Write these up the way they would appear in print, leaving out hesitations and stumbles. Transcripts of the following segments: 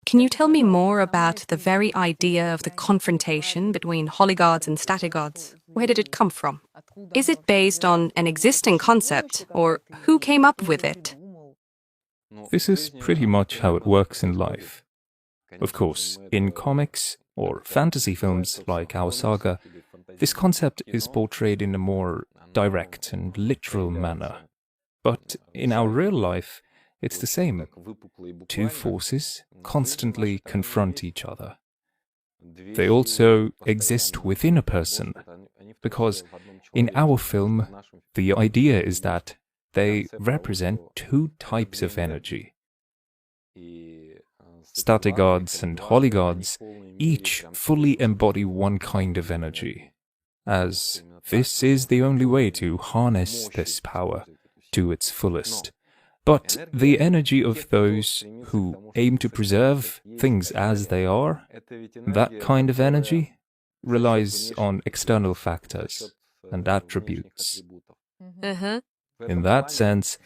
Can you tell me more about the very idea of the confrontation between Holiguards and Statiguards? Where did it come from? Is it based on an existing concept, or who came up with it? This is pretty much how it works in life. Of course, in comics or fantasy films like our saga, this concept is portrayed in a more direct and literal manner. But in our real life, it's the same. Two forces constantly confront each other. They also exist within a person, because in our film, the idea is that they represent two types of energy. Statiguards and Holiguards each fully embody one kind of energy, as this is the only way to harness this power to its fullest. But the energy of those who aim to preserve things as they are, that kind of energy relies on external factors and attributes. In that sense,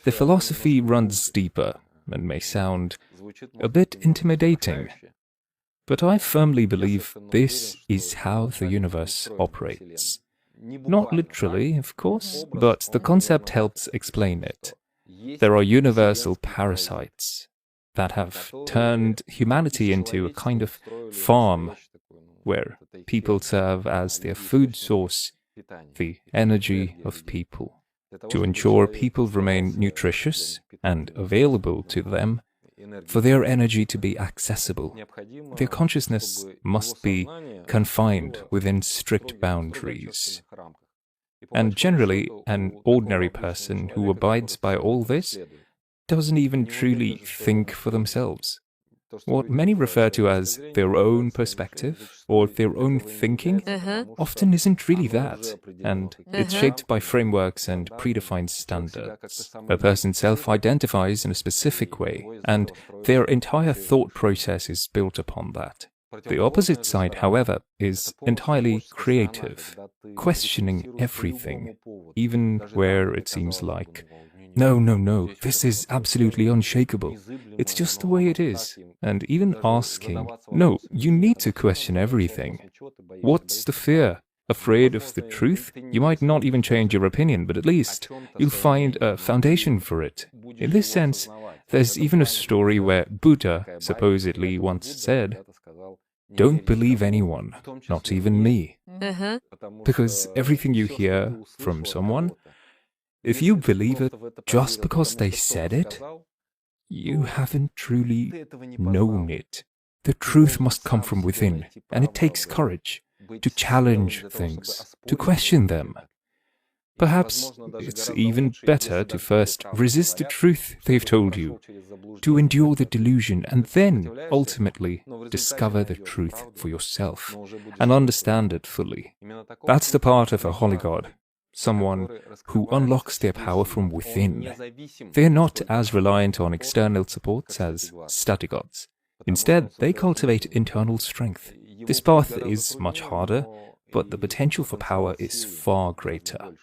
the philosophy runs deeper and may sound a bit intimidating. But I firmly believe this is how the universe operates. Not literally, of course, but the concept helps explain it. There are universal parasites that have turned humanity into a kind of farm where people serve as their food source, the energy of people. To ensure people remain nutritious and available to them, for their energy to be accessible, their consciousness must be confined within strict boundaries. And generally, an ordinary person who abides by all this doesn't even truly think for themselves. What many refer to as their own perspective or their own thinking often isn't really that, and it's shaped by frameworks and predefined standards. A person self-identifies in a specific way, and their entire thought process is built upon that. The opposite side, however, is entirely creative, questioning everything, even where it seems like, no, this is absolutely unshakable. It's just the way it is. And even asking, no, you need to question everything. What's the fear? Afraid of the truth? You might not even change your opinion, but at least you'll find a foundation for it. In this sense, there's even a story where Buddha supposedly once said, "Don't believe anyone, not even me." Because everything you hear from someone, if you believe it just because they said it, you haven't truly known it. The truth must come from within, and it takes courage to challenge things, to question them. Perhaps it's even better to first resist the truth they've told you, to endure the delusion, and then, ultimately, discover the truth for yourself, and understand it fully. That's the part of a Holiguard. Someone who unlocks their power from within. They're not as reliant on external supports as Statiguards. Instead, they cultivate internal strength. This path is much harder, but the potential for power is far greater.